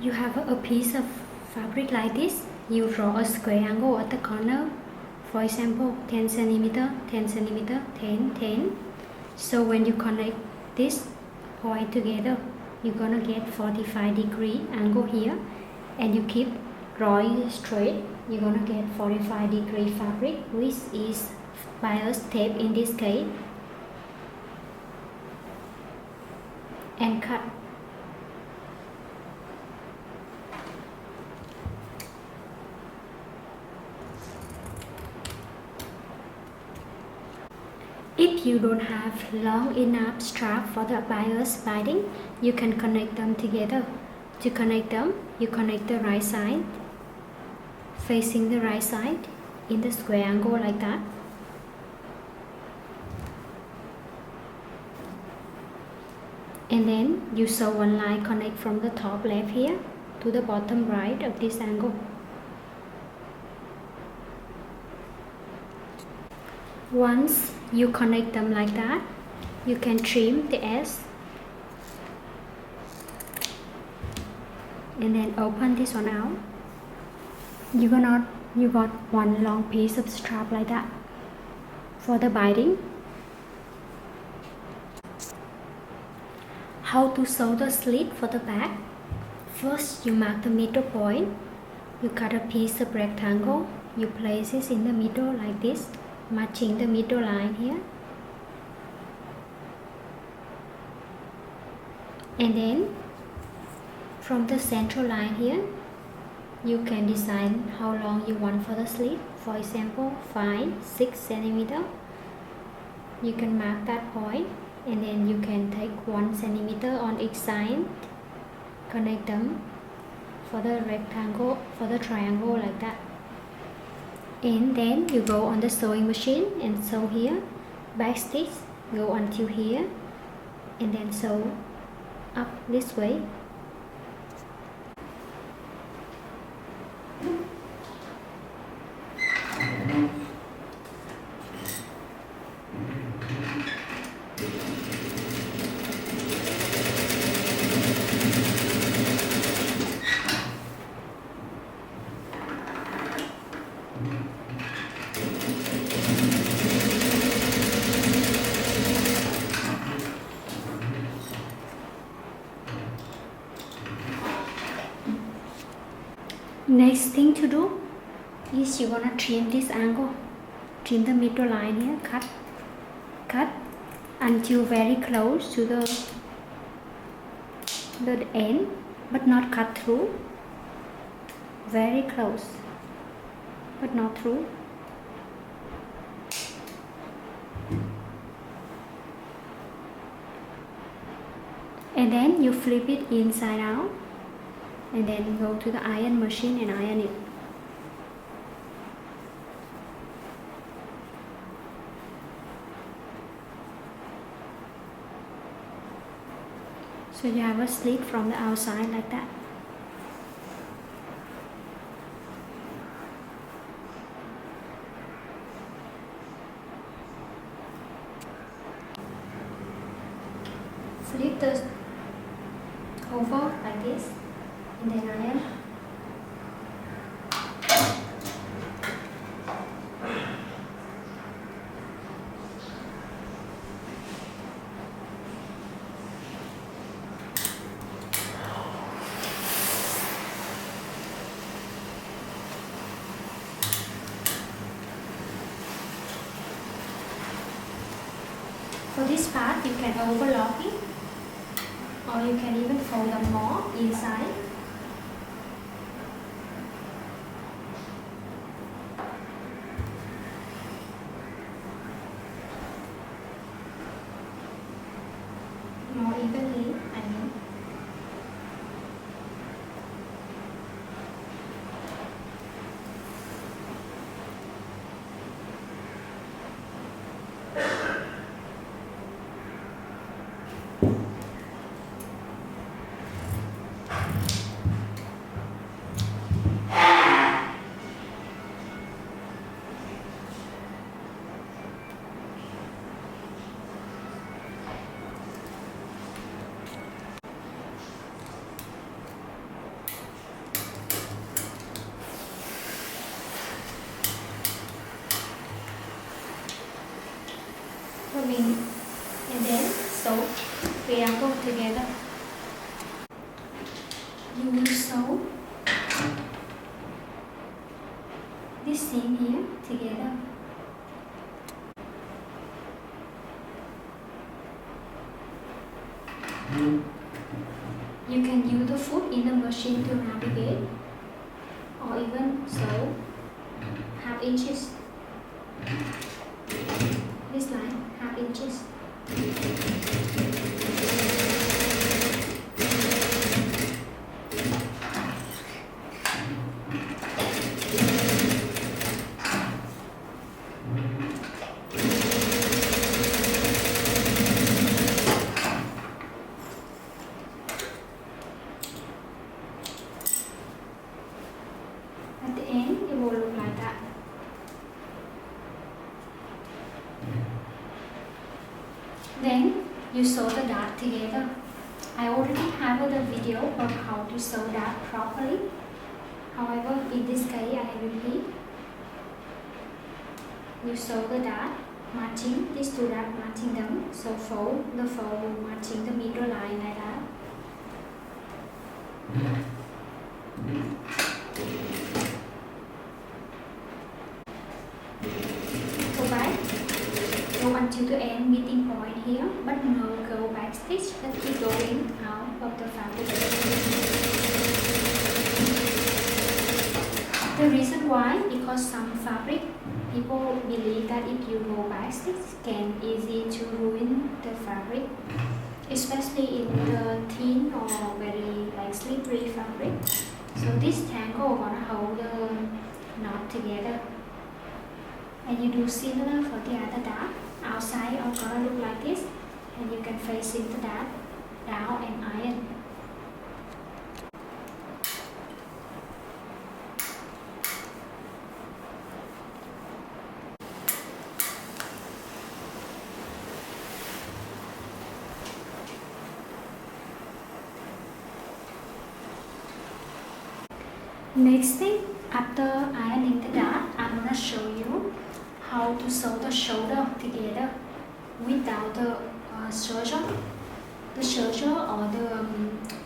You have a piece of fabric like this. You draw a square angle at the corner. For example, 10 centimeter, 10 centimeter, 10, 10. So when you connect this point together, you're gonna get 45-degree angle here, and you keep drawing straight, you're gonna get 45-degree fabric, which is bias tape in this case, and cut. If you don't have long enough strap for the bias binding, you can connect them together. To connect them, you connect the right side, facing the right side in the square angle like that. And then you sew one line connect from the top left here to the bottom right of this angle. Once you connect them like that, you can trim the edge and then open this one out. You got one long piece of strap like that for the binding. How to sew the slit for the back? First, you mark the middle point. You cut a piece of rectangle. You place it in the middle like this, matching the middle line here. And then from the central line here, you can design how long you want for the slit. For example, 5-6 centimeter. You can mark that point, and then you can take 1 centimeter on each side, connect them for the rectangle, for the triangle like that. And then you go on the sewing machine and sew here, back stitch, go until here, and then sew up this way. Next thing to do is you're gonna trim this angle, trim the middle line here, cut until very close to the end, but not cut through, very close but not through. And then you flip it inside out, and then go to the iron machine and iron it. So you have a slit from the outside like that. Flip the over like this, and then iron. For this part, you can overlock it, or you can even fold them more inside. More evenly, I mean. moving and then sew triangle together. You will sew this seam here together. You can use the foot in the machine to navigate, or even sew half inches. This line, half inches. At the end, it will look like that. Then you sew the dart together. I already have a video on how to sew dart properly. However, in this case, I repeat. You sew the dart, matching these two darts, matching them. So the fold matching the middle line like that. Go back, go until the end meeting point here, but no go back stitch, but keep going out of the fabric. The reason why, because some fabric, people believe that if you go back stitch, can easy to ruin the fabric, especially in the thin or very like slippery fabric. So this tangle gonna hold the knot together. And you do similar for the other dart. Outside are gonna look like this, and you can facing the dart down and iron. Next thing, after ironing the dart, I'm gonna show you how to sew the shoulder together without the serger. The serger or the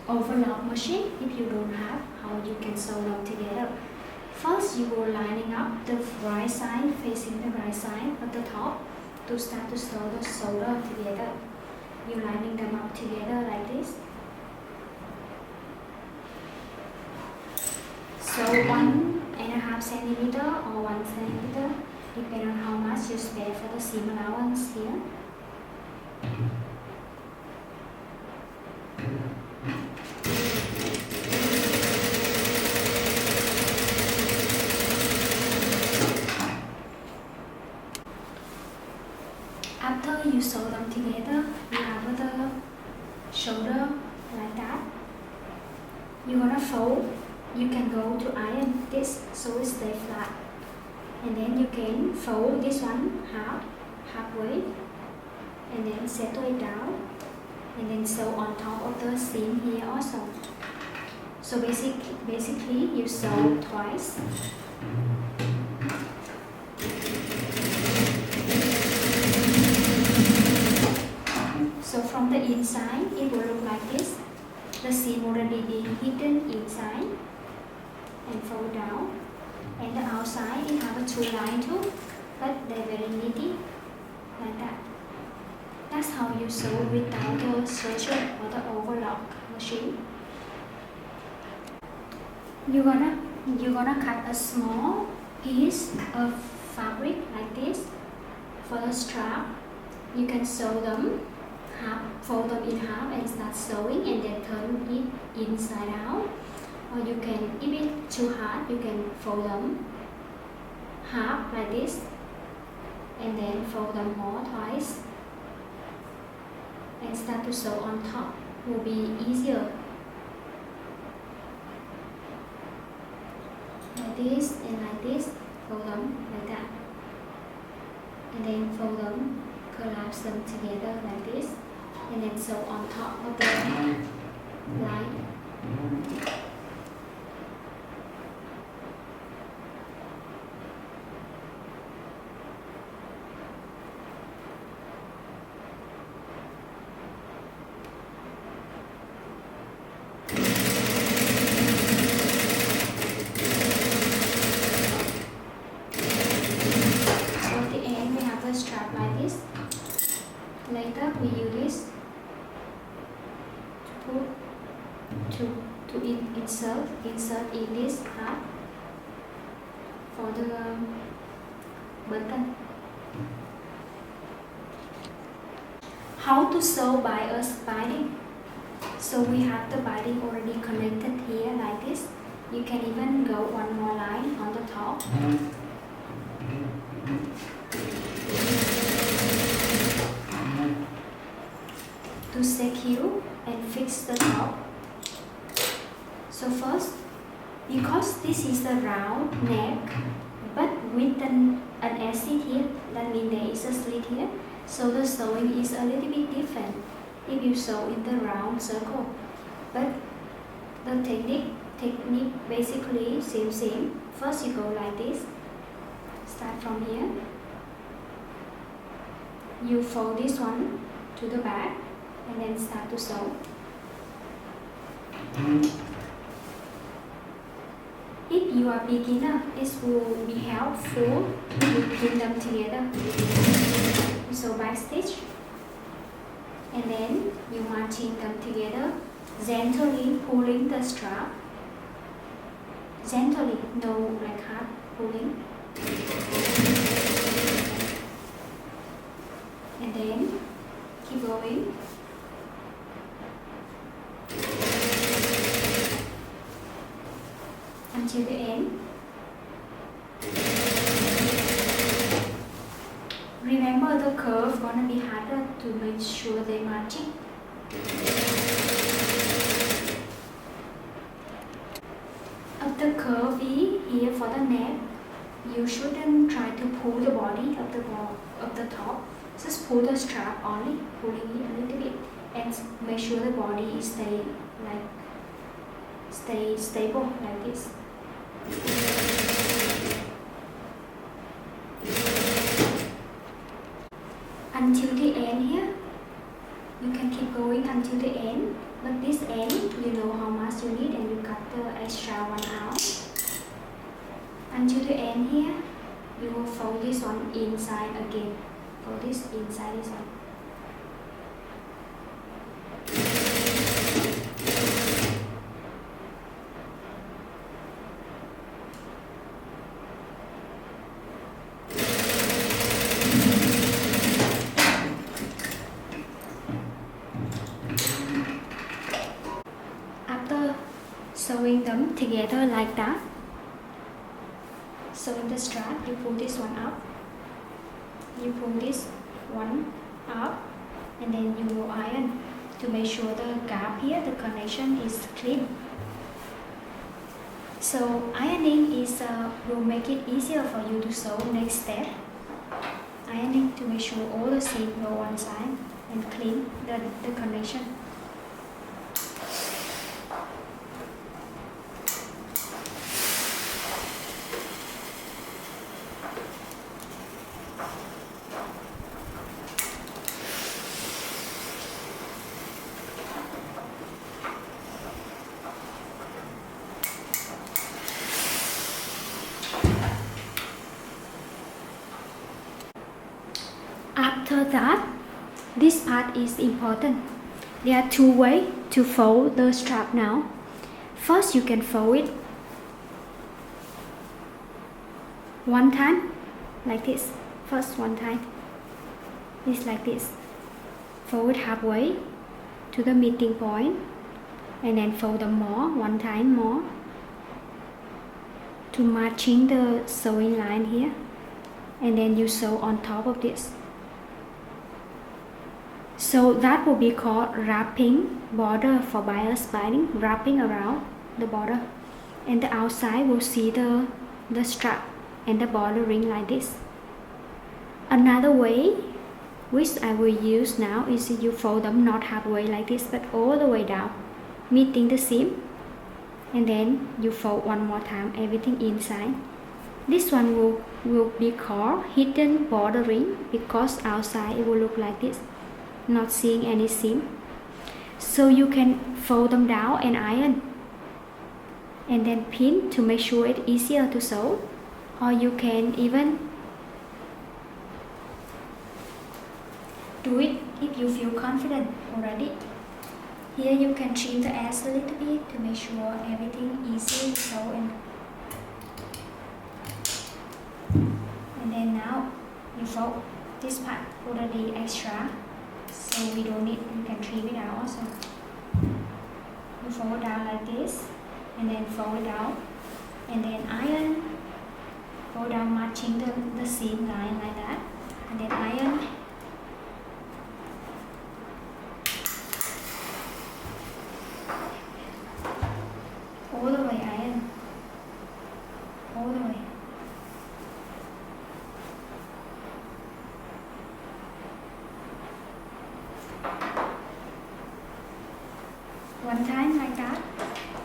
overlock machine, if you don't have, how you can sew them together. First, you will lining up the right side, facing the right side at the top to start to sew the shoulder together. You lining them up together like this. So 1.5 centimeter or 1 centimeter, depending on how much you spare for the seam allowance here. After you sew them together, you have the shoulder like that. You're gonna fold. You can go to iron this so it stays flat, and then you can fold this one halfway, and then settle it down, and then sew on top of the seam here also. So basically you sew twice. So from the inside it will look like this. The seam already been hidden inside and fold down, and the outside it have a two line too, but they're very neatly like that. That's how you sew without the serger or the overlock machine. You're gonna cut a small piece of fabric like this for the strap. You can sew them fold them in half and start sewing, and then turn it inside out. Or you can, if it's too hard, you can fold them half like this, and then fold them more twice, and start to sew on top. Will be easier. Like this and like this, fold them like that, and then fold them, collapse them together like this, and then sew on top of the line. to insert in this part for the button. How to sew by us binding? So we have the binding already connected here like this. You can even go one more line on the top. To secure and fix the top. So first, because this is a round neck, but with an acid here, that means there is a slit here, so the sewing is a little bit different if you sew in the round circle. But the technique basically same. First you go like this, start from here, you fold this one to the back and then start to sew. If you are beginner, this will be helpful to pin them together. You sew back stitch and then you marching them together, gently pulling the strap. Gently, no like hard pulling. And then keep going. Until the end. Remember the curve gonna be harder to make sure they matching. Of the curve here for the neck, you shouldn't try to pull the body of the top. Just pull the strap only, pulling it a little bit, and make sure the body stay stable like this. Until the end here, you can keep going until the end, but this end you know how much you need and you cut the extra one out. Until the end here, you will fold this one inside again. Fold this inside this one. Sewing them together like that. Sewing the strap, you pull this one up, you pull this one up, and then you will iron to make sure the gap here, the connection is clean. So ironing will make it easier for you to sew next step. Ironing to make sure all the seam go one side and clean the connection. After that, this part is important. There are two ways to fold the strap now. First, you can fold it one time like this. First one time, it's like this. Fold it halfway to the meeting point, and then fold them more, one time more, to matching the sewing line here, and then you sew on top of this. So that will be called wrapping border for bias binding, wrapping around the border, and the outside will see the strap and the border ring like this. Another way which I will use now is you fold them not halfway like this but all the way down, meeting the seam, and then you fold one more time, everything inside. This one will be called hidden border ring because outside it will look like this, not seeing any seam. So you can fold them down and iron and then pin to make sure it's easier to sew, or you can even do it if you feel confident already. Here you can trim the ends a little bit to make sure everything easy to sew and then now you fold this part already extra, so we don't need, you can trim it out also. You fold down like this and then fold it out and then iron, fold down matching the seam line like that and then iron. All the way iron, all the way. One time like that,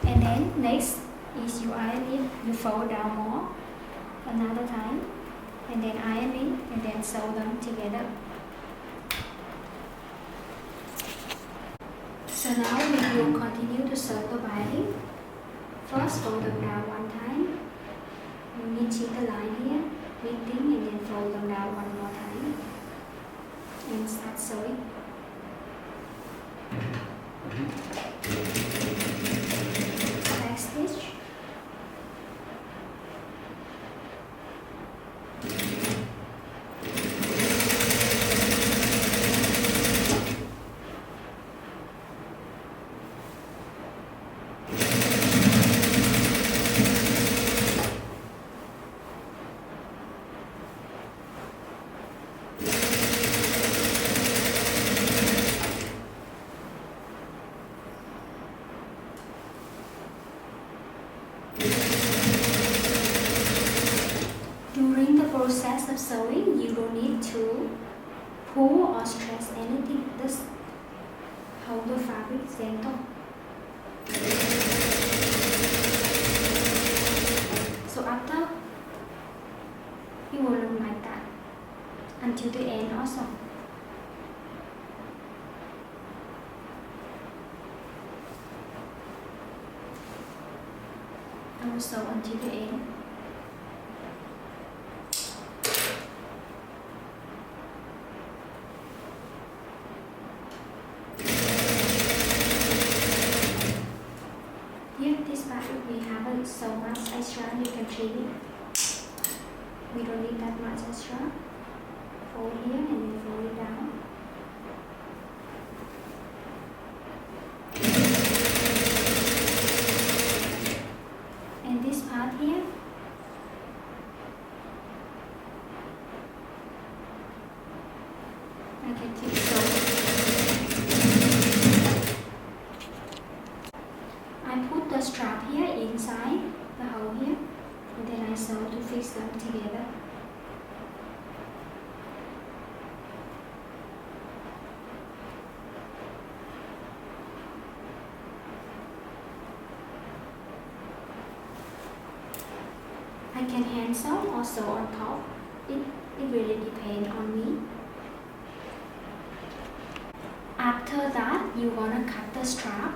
and then next is you iron it, you fold down more, another time, and then iron it, and then sew them together. So now we will continue to sew the binding. First fold them down one time, you knit the line here, knitting and then fold them down one more time and start sewing. Back stitch. During the process of sewing, you don't need to pull or stretch anything. Just hold the fabric gentle. So after, you will look like that until the end also. I will sew until the end. Here, this fabric we haven't so much extra, you can trim it. We don't need that much extra. Fold here and then fold it down. And this part here, I can keep sewing. I put the strap here inside the hole here and then I sew to fix them together. I can hand sew or sew on top. It really depends on me. After that, you wanna cut the strap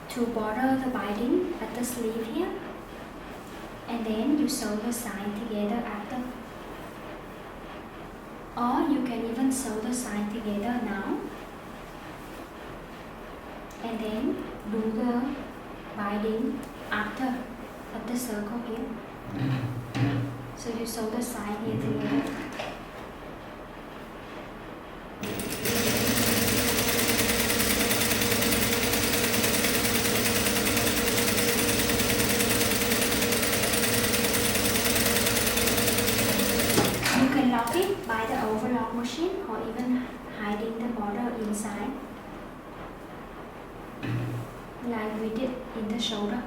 to border the binding at the sleeve here, and then you sew the side together after. Or you can even sew the side together now, and then do the binding after at the circle here. So you sew the side here together. You can lock it by the overlock machine or even hiding the border inside, like we did in the shoulder.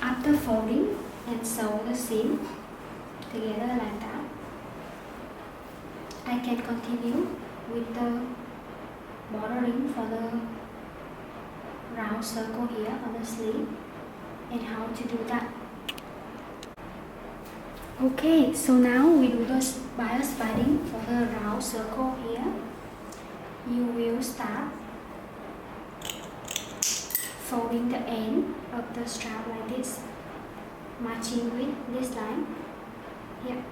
After folding and sew the seam together like that, I can continue with the bordering for the round circle here on the sleeve and how to do that. Okay, so now we do the bias binding for the round circle here. You will start folding the end of the strap like this, matching with this line here.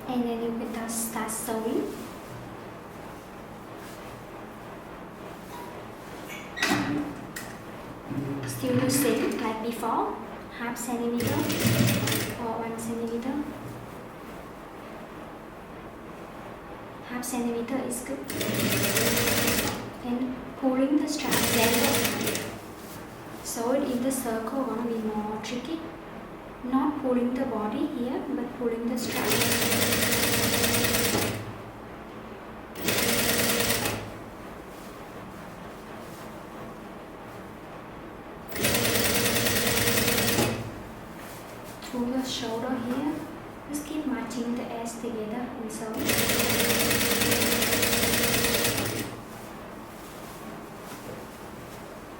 and then you can just start sewing. Still the same like before, half centimeter or 1 centimeter. Half centimeter is good. And pulling the strap gently. Sew it in the circle gonna be more tricky. Not pulling the body here, but pulling the strap. Through the shoulder here, just keep matching the edge together and sew.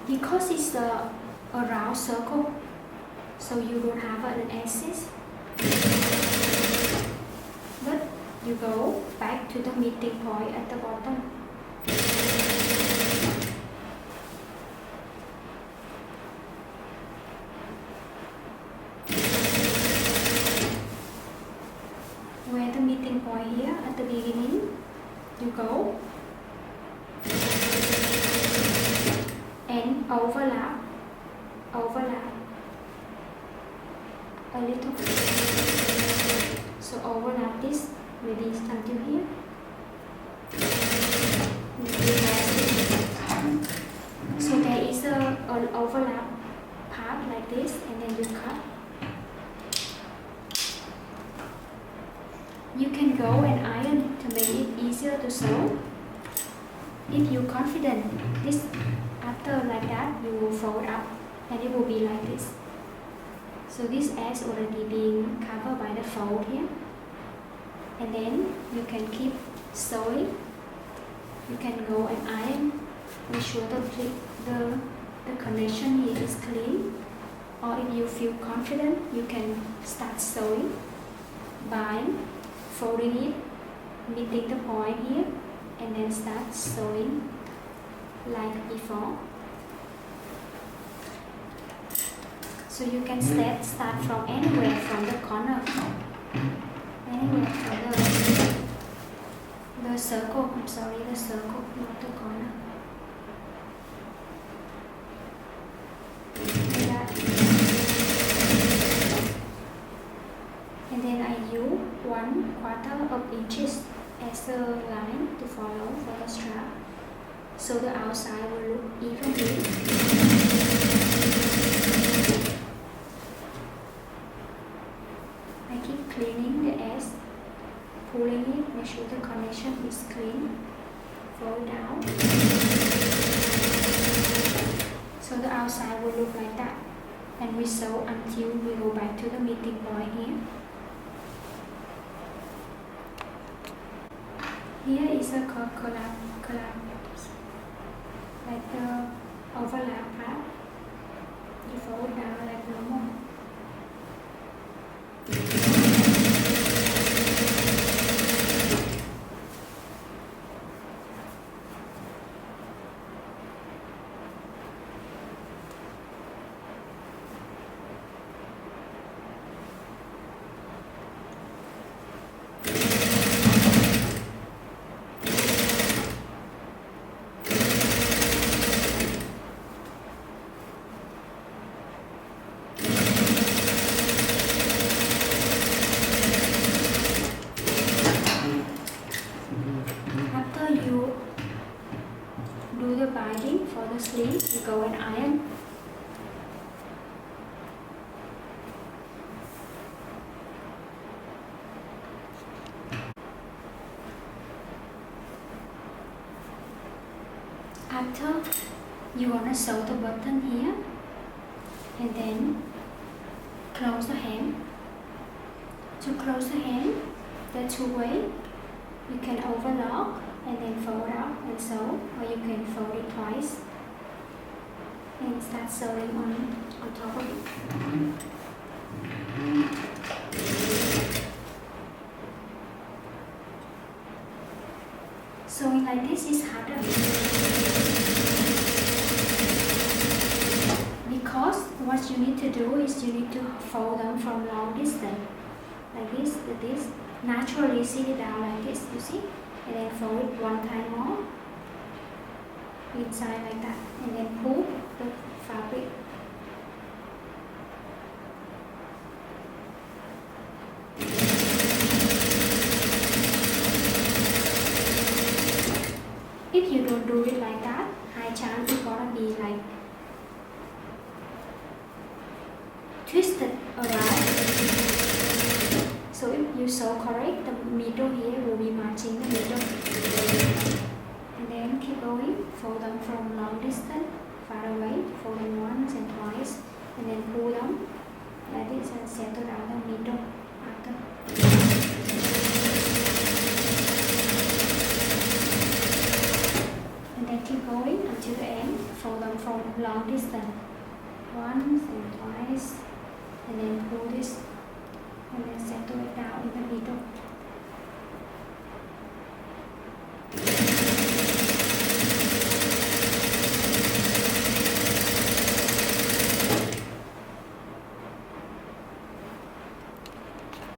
Because it's a round circle, so you don't have an axis, but you go back to the meeting point at the bottom. Where the meeting point here at the beginning, you go and overlap a little bit. So overlap this maybe until here. So there is an overlap part like this, and then you cut. You can go and iron to make it easier to sew. If you're confident, this after like that you will fold up and it will be like this. So this edge already being covered by the fold here, and then you can keep sewing. You can go and iron. Make sure the connection here is clean. Or if you feel confident, you can start sewing by folding it, meeting the point here, and then start sewing like before. So you can start from anywhere from the corner, anywhere from the circle. I'm sorry, the circle, not the corner. Like that. And then I use 1/4 of inches as a line to follow for the strap, so the outside will look evenly. I keep cleaning the edge, pulling it, make sure the connection is clean, fold down. So the outside will look like that. And we sew until we go back to the meeting point here. Here is a collapse, like the overlap part. You fold down like normal. For the sleeve, you go and iron. After, you wanna sew the button here, and then close the hem. To close the hem, there are two ways. You can overlock and then fold out and sew, or you can fold it twice and start sewing on top of it. Sewing like this is harder because what you need to do is you need to fold them from long distance, like this to this, naturally sit it down like this, you see, and then fold it one time more inside like that, and then pull the fabric. If you don't do it like that, high chance it's gonna be like twisted around. So if you sew correct, the middle here will be matching the middle. And then keep going, fold them from long distance, far away, fold them once and twice, and then pull them like this and settle down the middle after. And then keep going until the end, fold them from long distance, once and twice, and then pull this and then settle it down in the middle.